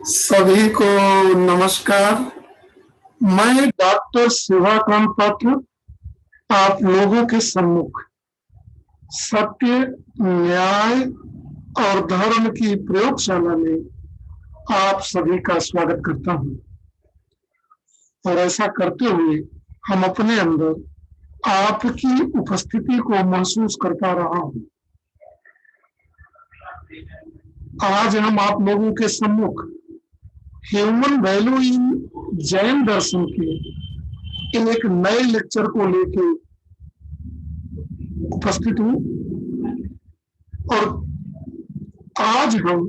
सभी को नमस्कार। मैं डॉक्टर शिवाकांत पात्र आप लोगों के सम्मुख सत्य, न्याय और धर्म की प्रयोगशाला में आप सभी का स्वागत करता हूं। और ऐसा करते हुए हम अपने अंदर आपकी उपस्थिति को महसूस कर पा रहा हूं। आज हम आप लोगों के सम्मुख ह्यूमन वैल्यू इन जैन दर्शन के एक नए लेक्चर को लेके उपस्थित हूं। और आज हम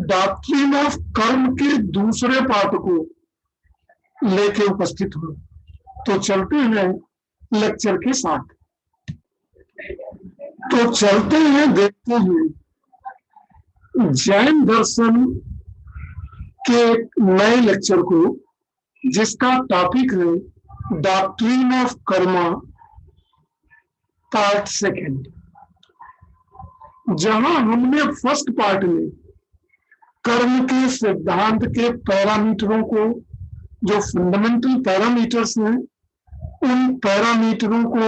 डॉक्ट्रिन ऑफ कर्म के दूसरे पार्ट को लेके उपस्थित हूं। तो चलते हैं लेक्चर के साथ। तो चलते हैं, देखते हैं जैन दर्शन के नए लेक्चर को, जिसका टॉपिक है doctrine of Karma part second. जहां हमने फर्स्ट पार्ट में कर्म के सिद्धांत के पैरामीटरों को, जो फंडामेंटल पैरामीटर्स हैं, उन पैरामीटरों को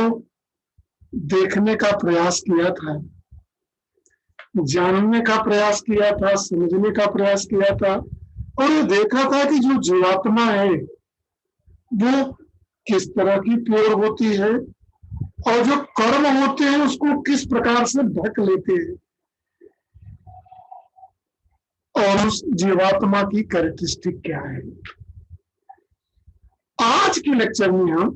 देखने का प्रयास किया था, जानने का प्रयास किया था, समझने का प्रयास किया था। और ये देखा था कि जो जीवात्मा है वो किस तरह की प्योर होती है और जो कर्म होते हैं उसको किस प्रकार से ढक लेते हैं, और उस जीवात्मा की कैरेक्टरिस्टिक क्या है। आज के लेक्चर में हम,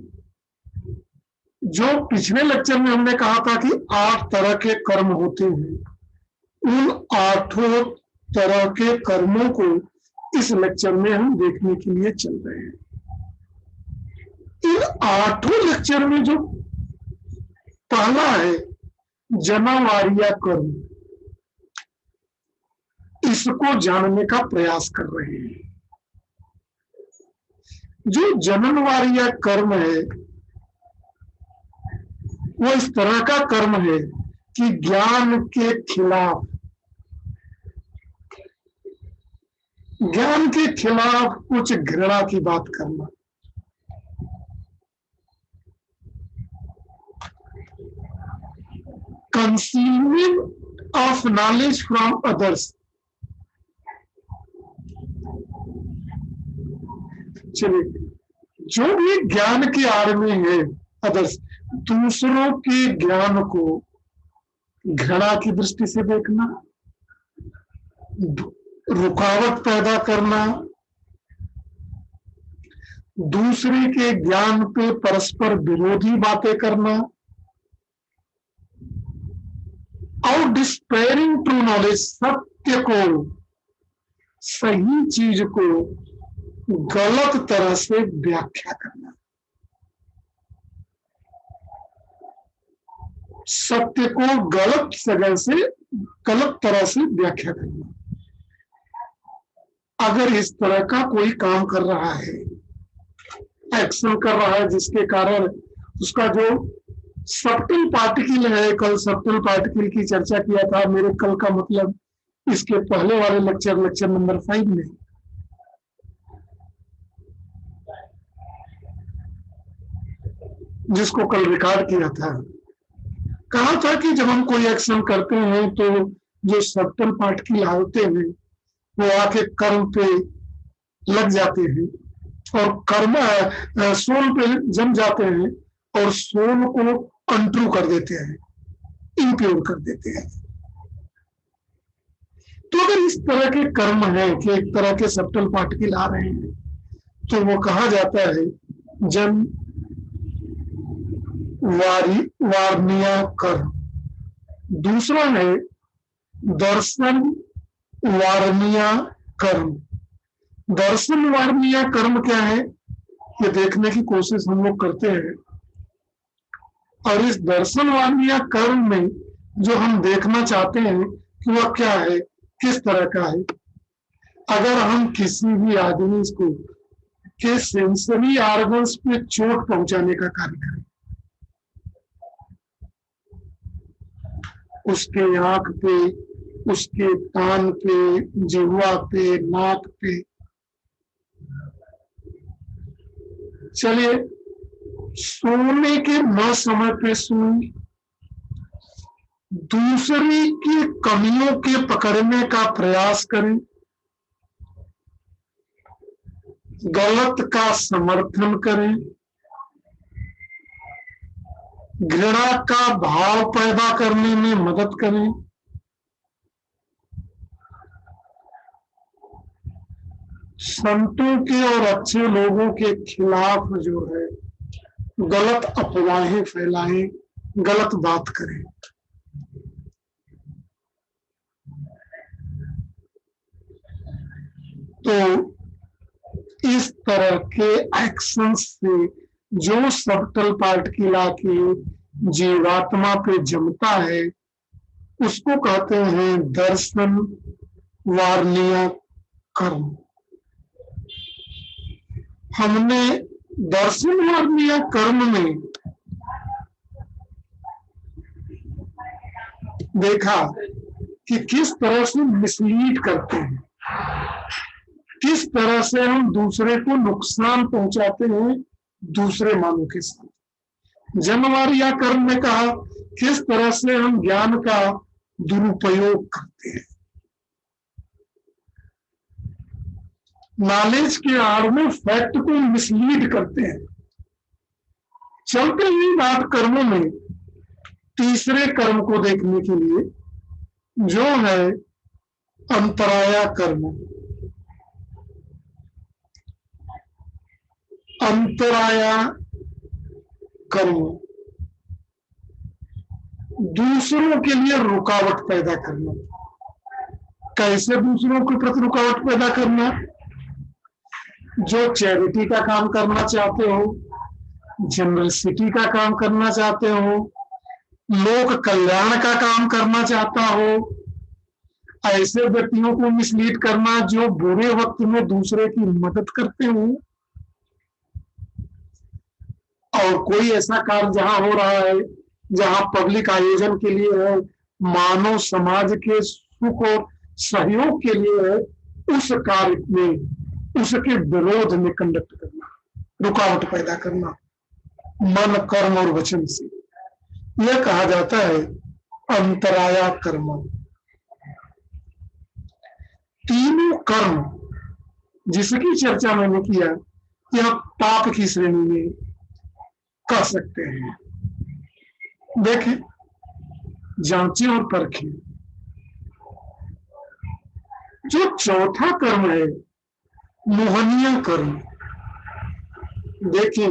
जो पिछले लेक्चर में हमने कहा था कि 8 तरह के कर्म होते हैं, उन 8 तरह के कर्मों को इस लेक्चर में हम देखने के लिए चल रहे हैं। इन 8 लेक्चर में जो पहला है जन्मवारिया कर्म, इसको जानने का प्रयास कर रहे हैं। जो जन्मवारिया कर्म है वो इस तरह का कर्म है कि ज्ञान के खिलाफ, ज्ञान के खिलाफ कुछ घृणा की बात करना, concealing of knowledge from others. चलिए, जो भी ज्ञान की आड़ में है, अदर्स, दूसरों के ज्ञान को घृणा की दृष्टि से देखना, रुकावट पैदा करना, दूसरे के ज्ञान पे परस्पर विरोधी बातें करना, और डिस्पेयरिंग ट्रू नॉलेज, सत्य को, सही चीज को गलत तरह से व्याख्या करना, सत्य को गलत जगह से, गलत तरह से व्याख्या करना। अगर इस तरह का कोई काम कर रहा है, एक्शन कर रहा है, जिसके कारण उसका जो सब्टल पार्टिकल है, कल सब्टल पार्टिकल की चर्चा किया था, मेरे कल का मतलब इसके पहले वाले लेक्चर नंबर 5 में, जिसको कल रिकॉर्ड किया था, कहा था कि जब हम कोई एक्शन करते हैं तो जो सब्टल पार्टिकल होते हैं वो आके कर्म पे लग जाते हैं और कर्म सोल पे जम जाते हैं और सोल को अनट्रू कर देते हैं, इम्प्योर कर देते हैं। तो अगर इस तरह के कर्म है कि एक तरह के सब्टल पार्टिकल आ रहे हैं, तो वो कहा जाता है जन वार्निया कर्म। दूसरा है दर्शन वार्निया कर्म। दर्शन वार्निया कर्म क्या है, ये देखने की कोशिश हम लोग करते हैं। और इस दर्शन वार्निया कर्म में जो हम देखना चाहते हैं कि वह क्या है, किस तरह का है। अगर हम किसी भी आदमी को के सेंसरी ऑर्गन्स पे चोट पहुंचाने का कार्य करें, उसके आंख पे, उसके कान पे, जिह्वा पे, नाक पे। चलिए, सोने के न समय पे सोई, दूसरी की कमियों के पकड़ने का प्रयास करें, गलत का समर्थन करें, घृणा का भाव पैदा करने में मदद करें, संतों के और अच्छे लोगों के खिलाफ जो है गलत अफवाहें फैलाएं, गलत बात करें। तो इस तरह के एक्शन से जो सबटल पार्टिकल की जीवात्मा पे जमता है उसको कहते हैं दर्शन वारणीय कर्म। हमने दर्शन वारणीय कर्म में देखा कि किस तरह से मिसलीड करते हैं, किस तरह से हम दूसरे को नुकसान पहुंचाते हैं दूसरे मानव के साथ। जन्मवारिया कर्म में कहा किस तरह से हम ज्ञान का दुरुपयोग करते हैं, नॉलेज के आड़ में फैक्ट को मिसलीड करते हैं। चलते ही बात कर्मों में तीसरे कर्म को देखने के लिए जो है अंतराया कर्म। अंतराया कर्म दूसरों के लिए रुकावट पैदा करना। कैसे दूसरों के प्रति रुकावट पैदा करना? जो चैरिटी का काम करना चाहते हो, जनरसिटी का काम करना चाहते हो, लोक कल्याण का काम करना चाहता हो, ऐसे व्यक्तियों को मिसलीड करना जो बुरे वक्त में दूसरे की मदद करते हो। और कोई ऐसा कार्य जहां हो रहा है, जहां पब्लिक आयोजन के लिए है, मानव समाज के सुख और सहयोग के लिए है, उस कार्य में उसके विरोध में कंडक्ट करना, रुकावट पैदा करना मन, कर्म और वचन से, यह कहा जाता है अंतराया कर्म। तीनों कर्म जिसकी चर्चा मैंने किया यह पाप की श्रेणी में कह सकते हैं। देखें, जांचें और परखें। जो चौथा कर्म है मोहनीय कर्म, देखिए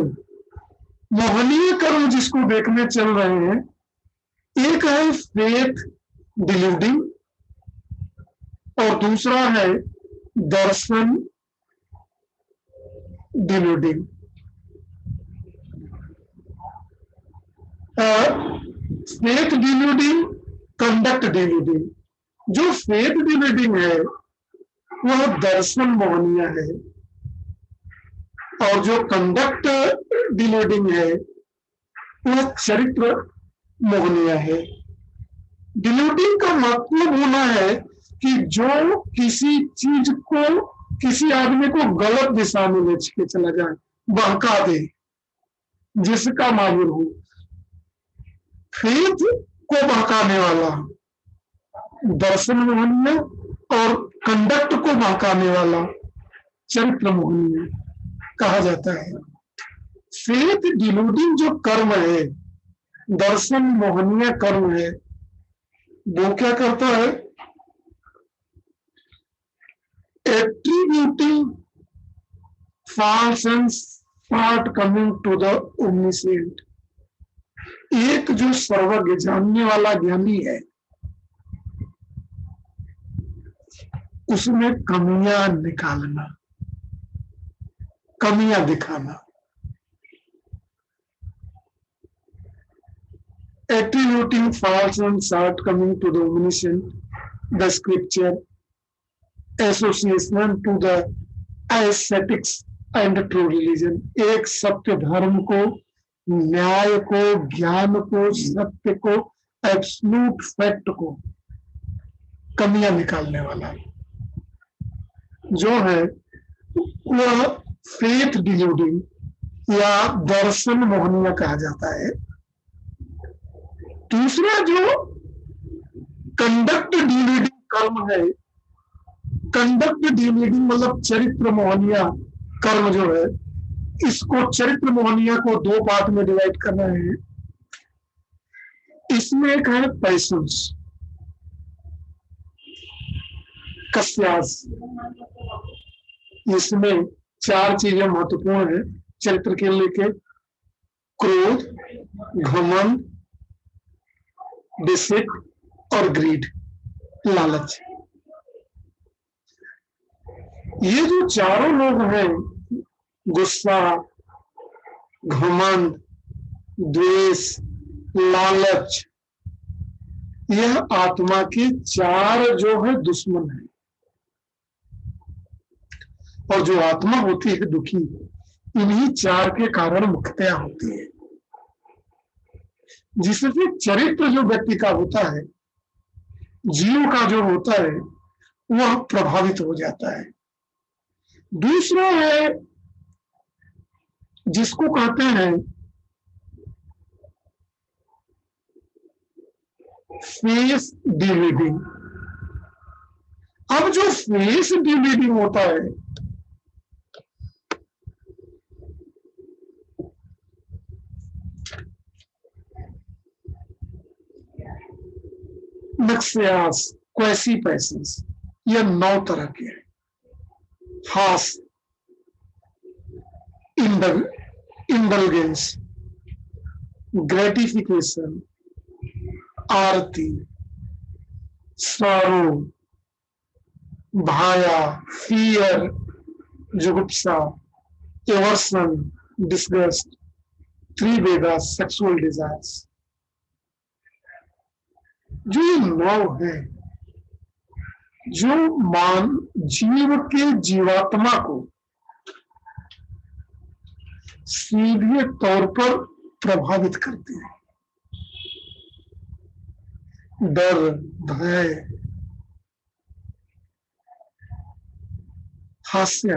मोहनीय कर्म जिसको देखने चल रहे हैं, एक है फेथ डिल्यूडिंग और दूसरा है दर्शन deluding. Faith deluding, conduct deluding. जो फेथ डिल्यूडिंग है वह दर्शन मोहनीय है और जो कंडक्ट डिल्यूडिंग है वह चरित्र मोहनीय है। डिल्यूडिंग का मतलब होना है कि जो किसी चीज को, किसी आदमी को गलत दिशा में ले के चला जाए, बहका दे, जिसका माहिर हो। फेथ को बहकाने वाला दर्शन मोहनीय और कंडक्ट को बहकाने वाला चरित्र मोहनीय कहा जाता है। फेथ डिल्यूडिंग जो कर्म है, दर्शन मोहनीय कर्म है, वो क्या करता है? Attributing false and shortcoming to the omniscient. एक जो सर्वज्ञ जानने वाला ज्ञानी है उसमें कमियां निकालना, कमियां दिखाना। Attributing false and shortcoming to the omniscient, the scripture, association to the ascetics and true religion। एक सत्य धर्म को, न्याय को, ज्ञान को, सत्य को एब्सलूट फैक्ट को कमियां निकालने वाला जो है वह फेथ डिल्यूडिंग या दर्शन मोहनिया कहा जाता है। दूसरा जो कंडक्ट डिल्यूडिंग कर्म है, कंडक्ट डिल्यूडिंग मतलब चरित्र मोहनिया कर्म जो है, इसको चरित्र मोहनिया को दो पार्ट में डिवाइड करना है। इसमें एक है पैशंस, कस्यास। इसमें चार चीजें महत्वपूर्ण है चरित्र के लेके: क्रोध, घमंड, डिसिट और ग्रीड, लालच। ये जो चारों लोग हैं, गुस्सा, घमंड, द्वेष, लालच, यह आत्मा के चार जो है दुश्मन है। और जो आत्मा होती है दुखी, इन्हीं चार के कारण मुख्यतया होती है, जिससे चरित्र जो व्यक्ति का होता है, जीव का जो होता है, वह प्रभावित हो जाता है। दूसरा है जिसको कहते हैं फेस डिलीडिंग। अब जो फेस डिलीडिंग होता है, नक्सियास, क्वैसी पैसेंस, यह 9 तरह के हैं। हास, इंडल्जेंस, ग्रेटिफिकेशन, आरती, सॉरो, भाया, फियर, जुगुप्सा, एवर्सन, डिस्गस्ट, त्रिवेदा, सेक्सुअल डिजायर्स। जो ये 9 है, जो जीव के जीवात्मा को सीधे तौर पर प्रभावित करते हैं। डर, भय, हास्य,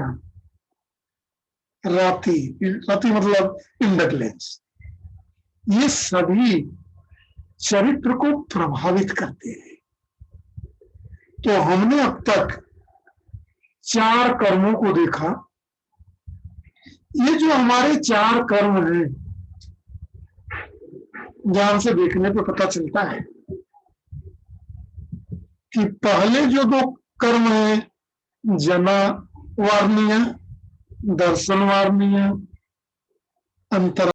राति मतलब इंडल्जेंस, ये सभी चरित्र को प्रभावित करते हैं। तो हमने अब तक 4 कर्मों को देखा। ये जो हमारे 4 कर्म हैं, ध्यान से देखने पे पता चलता है कि पहले जो 2 कर्म है, जना वार्णीय, दर्शन वार्णीय, अंतर